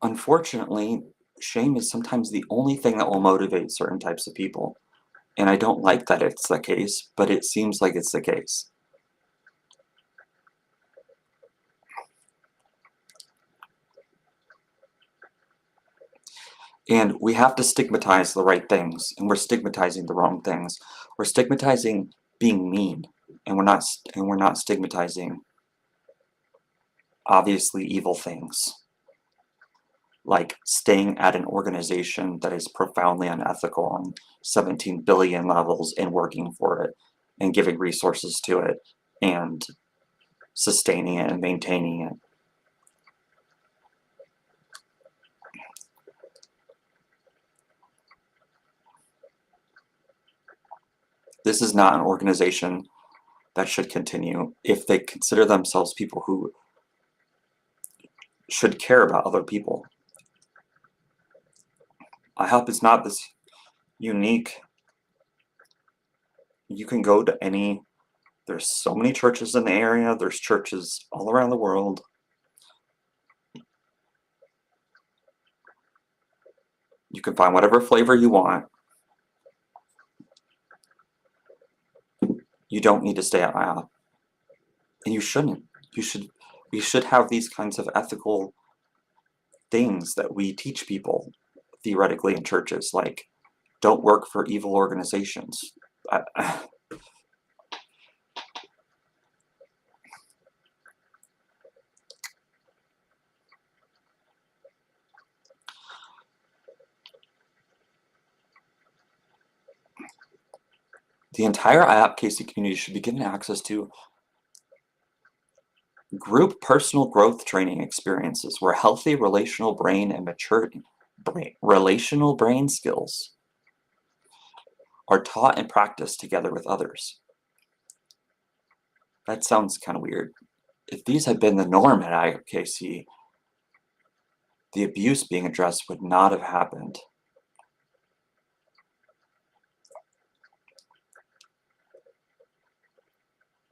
[SPEAKER 2] Unfortunately, shame is sometimes the only thing that will motivate certain types of people. And I don't like that it's the case, but it seems like it's the case. And we have to stigmatize the right things, and we're stigmatizing the wrong things. We're stigmatizing being mean, and we're not stigmatizing obviously evil things, like staying at an organization that is profoundly unethical on 17 billion levels and working for it and giving resources to it and sustaining it and maintaining it. This is not an organization that should continue if they consider themselves people who should care about other people. IHOP is not this unique. You can go to there's so many churches in the area, there's churches all around the world. You can find whatever flavor you want. You don't need to stay at IHOP. And you shouldn't. We should have these kinds of ethical things that we teach people theoretically in churches, like don't work for evil organizations. The entire IHOP-KC community should be given access to group personal growth training experiences where healthy relational brain and relational brain skills are taught and practiced together with others. That sounds kind of weird. If these had been the norm at IHOP-KC, the abuse being addressed would not have happened.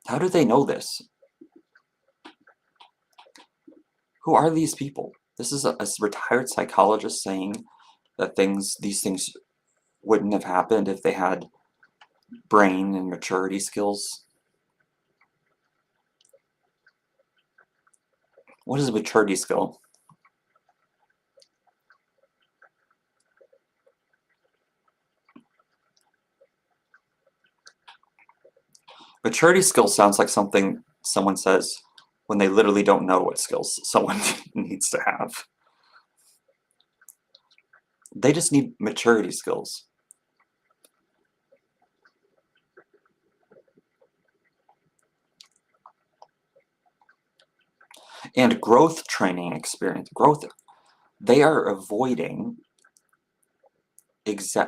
[SPEAKER 2] How do they know this? Who are these people? This is a retired psychologist saying that these things wouldn't have happened if they had brain and maturity skills. What is a maturity skill? Maturity skill sounds like something someone says when they literally don't know what skills someone needs to have. They just need maturity skills. And growth training experience. They are avoiding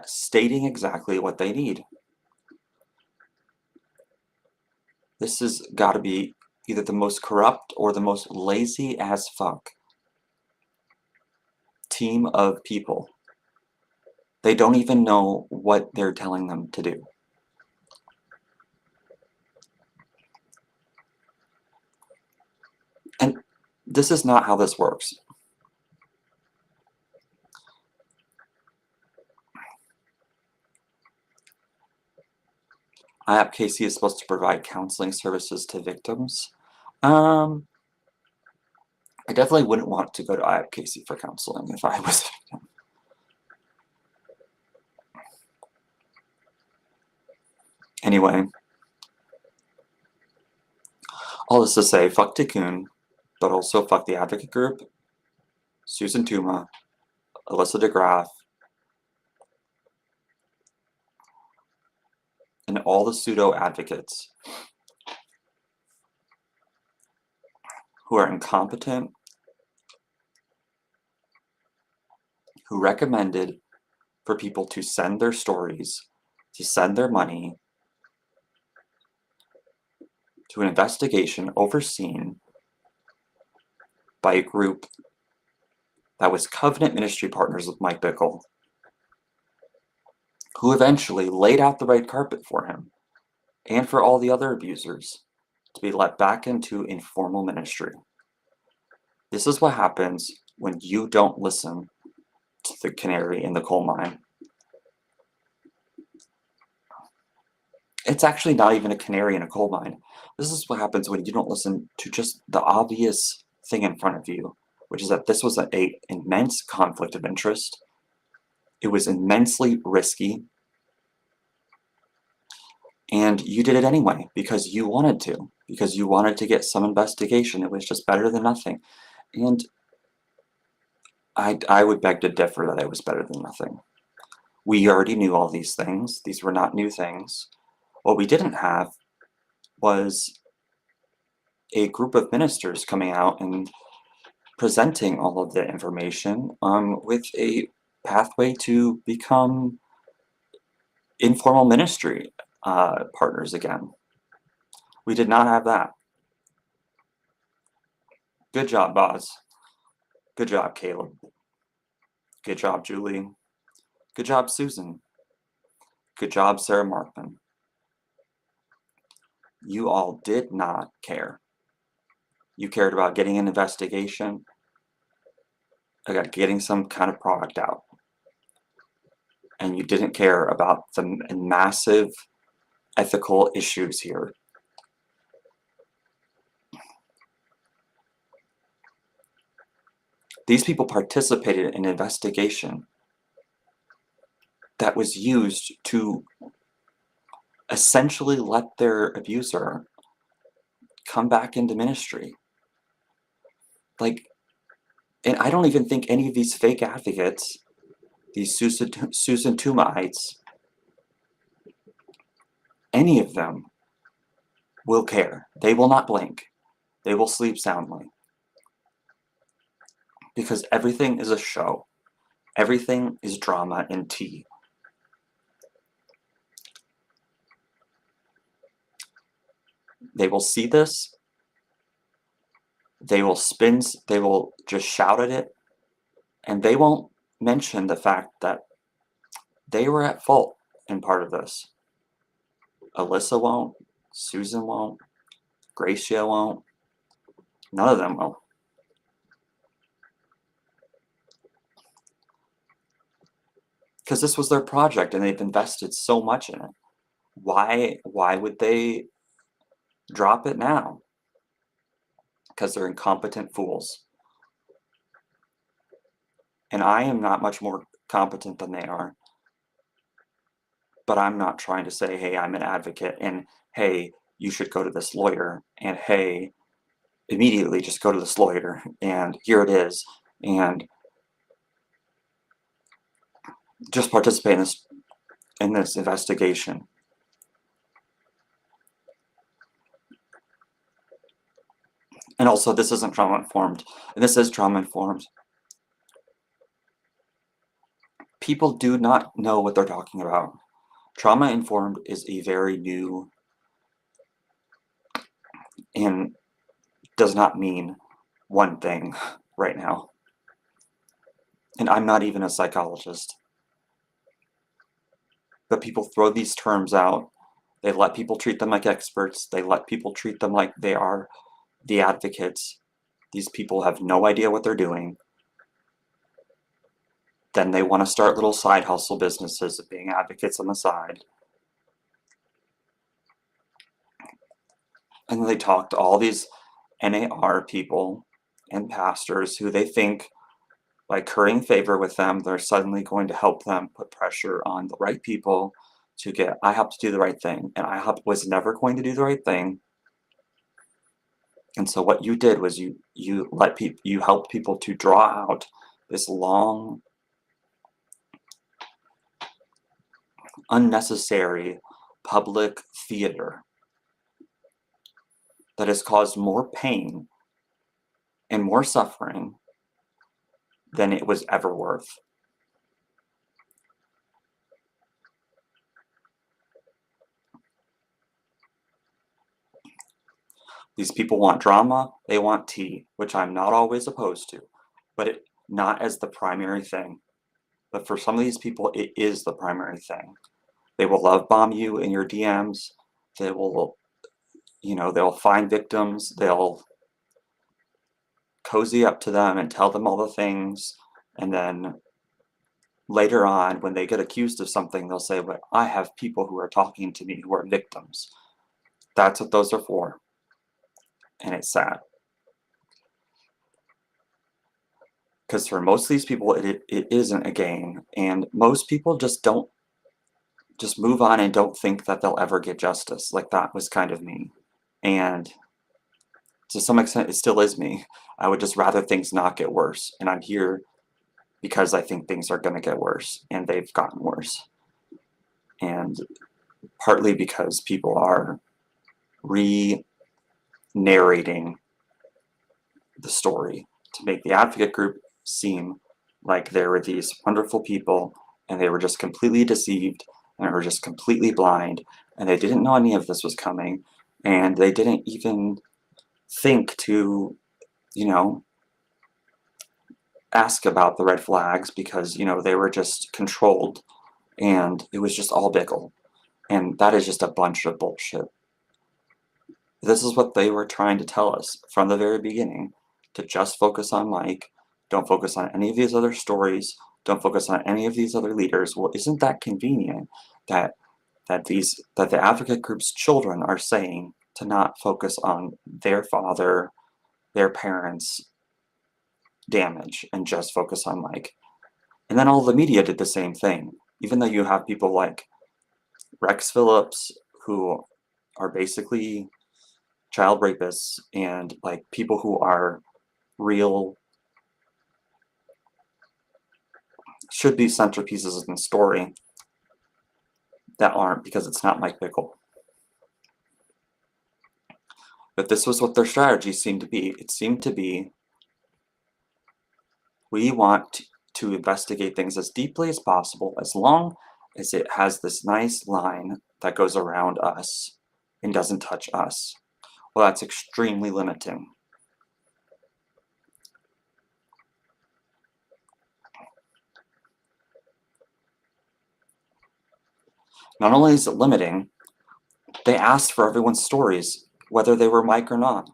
[SPEAKER 2] stating exactly what they need. This has got to be either the most corrupt or the most lazy as fuck team of people. They don't even know what they're telling them to do. And this is not how this works. IHOP-KC is supposed to provide counseling services to victims. I definitely wouldn't want to go to IHOP-KC for counseling if I was a victim. Anyway, all this to say, fuck Tikkun, but also fuck the Advocate Group, Susan Tuma, Alyssa DeGraff, and all the pseudo-advocates who are incompetent, who recommended for people to send their stories, to send their money to an investigation overseen by a group that was covenant ministry partners with Mike Bickle, who eventually laid out the red carpet for him and for all the other abusers to be let back into informal ministry. This is what happens when you don't listen to the canary in the coal mine. It's actually not even a canary in a coal mine. This is what happens when you don't listen to just the obvious thing in front of you, which is that this was an immense conflict of interest. It was immensely risky. And you did it anyway because you wanted to get some investigation. It was just better than nothing. And I would beg to differ that it was better than nothing. We already knew all these things. These were not new things. What we didn't have was a group of ministers coming out and presenting all of the information with a pathway to become informal ministry partners again. We did not have that. Good job, Boz. Good job, Caleb. Good job, Julie. Good job, Susan. Good job, Sarah Markman. You all did not care. You cared about getting an investigation, about getting some kind of product out. And you didn't care about the massive ethical issues here. These people participated in an investigation that was used to essentially let their abuser come back into ministry. Like, and I don't even think any of these fake advocates, these Susan Tumaites, any of them will care. They will not blink. They will sleep soundly. Because everything is a show. Everything is drama and tea. They will see this. They will just shout at it. And they won't mention the fact that they were at fault in part of this. Alyssa won't. Susan won't. Gracia won't. None of them will. Because this was their project and they've invested so much in it. Why would they drop it now? because they're incompetent fools. And I am not much more competent than they are. But I'm not trying to say, hey, I'm an advocate, and hey, you should go to this lawyer, and hey, immediately just go to this lawyer, and here it is, and just participate in this investigation. And also, this isn't trauma-informed, and this is trauma-informed. People do not know what they're talking about. Trauma-informed is a very new and does not mean one thing right now. And I'm not even a psychologist. But people throw these terms out. They let people treat them like experts. They let people treat them like they are the advocates. These people have no idea what they're doing. Then they want to start little side hustle businesses of being advocates on the side. And they talk to all these NAR people and pastors who they think by currying favor with them, they're suddenly going to help them put pressure on the right people to get IHOP to do the right thing. And IHOP was never going to do the right thing. And so what you did was you helped people to draw out this long, unnecessary public theater that has caused more pain and more suffering than it was ever worth. These people want drama, they want tea, which I'm not always opposed to, but not as the primary thing. But for some of these people, it is the primary thing. They will love bomb you in your DMs. They will, they'll find victims. They'll cozy up to them and tell them all the things. And then later on, when they get accused of something, they'll say, well, I have people who are talking to me who are victims. That's what those are for. And it's sad. Because for most of these people, it isn't a game. And most people just move on and don't think that they'll ever get justice. Like, that was kind of me. And to some extent, it still is me. I would just rather things not get worse. And I'm here because I think things are going to get worse. And they've gotten worse. And partly because people are re-narrating the story to make the advocate group seem like there were these wonderful people and they were just completely deceived and they were just completely blind and they didn't know any of this was coming and they didn't even think to, ask about the red flags because, they were just controlled and it was just all Bickle. And that is just a bunch of bullshit. This is what they were trying to tell us from the very beginning, to just focus on Mike. Don't focus on any of these other stories. Don't focus on any of these other leaders. Well, isn't that convenient that the advocate group's children are saying to not focus on their father, their parents' damage, and just focus on Mike? And then all the media did the same thing. Even though you have people like Rex Phillips, who are basically child rapists, and like people who are real, should be centerpieces in the story, that aren't, because it's not Mike Bickle. But this was what their strategy seemed to be. It seemed to be, we want to investigate things as deeply as possible, as long as it has this nice line that goes around us and doesn't touch us. Well, that's extremely limiting. Not only is it limiting, they asked for everyone's stories, whether they were Mike or not.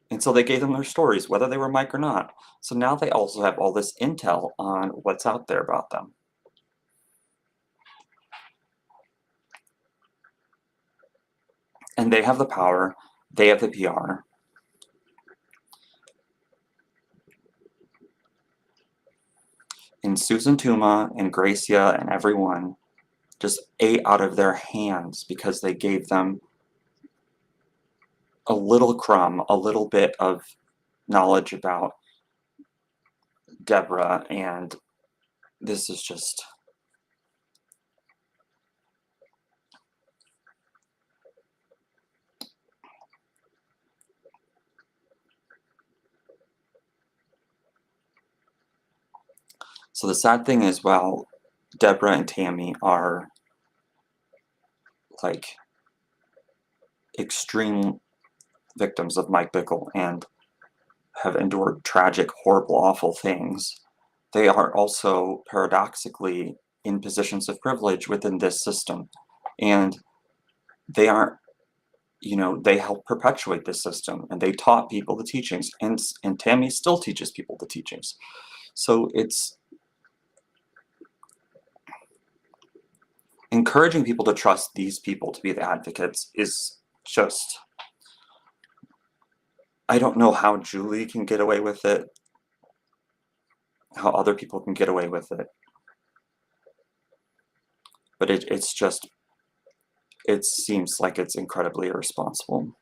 [SPEAKER 2] And so they gave them their stories, whether they were Mike or not. So now they also have all this intel on what's out there about them. And they have the power, they have the PR. And Susan Tuma and Gracia and everyone just ate out of their hands because they gave them a little crumb, a little bit of knowledge about Deborah, and this is just... So the sad thing is, while Deborah and Tammy are like extreme victims of Mike Bickle and have endured tragic, horrible, awful things, they are also paradoxically in positions of privilege within this system. And they aren't, you know, they help perpetuate this system, and they taught people the teachings, and Tammy still teaches people the teachings. So it's encouraging people to trust these people to be the advocates is just... I don't know how Julie can get away with it, how other people can get away with it, but it's just, it seems like it's incredibly irresponsible.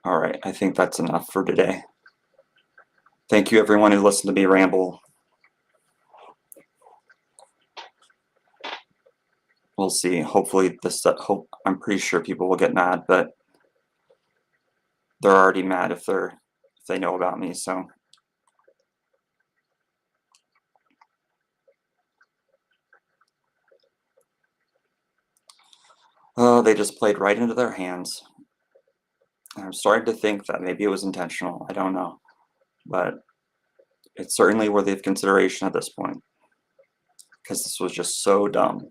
[SPEAKER 2] All right, I think that's enough for today. Thank you, everyone who listened to me ramble. We'll see. Hopefully I'm pretty sure people will get mad, but they're already mad if they know about me, so. Oh, they just played right into their hands. I'm starting to think that maybe it was intentional. I don't know, but it's certainly worthy of consideration at this point, because this was just so dumb.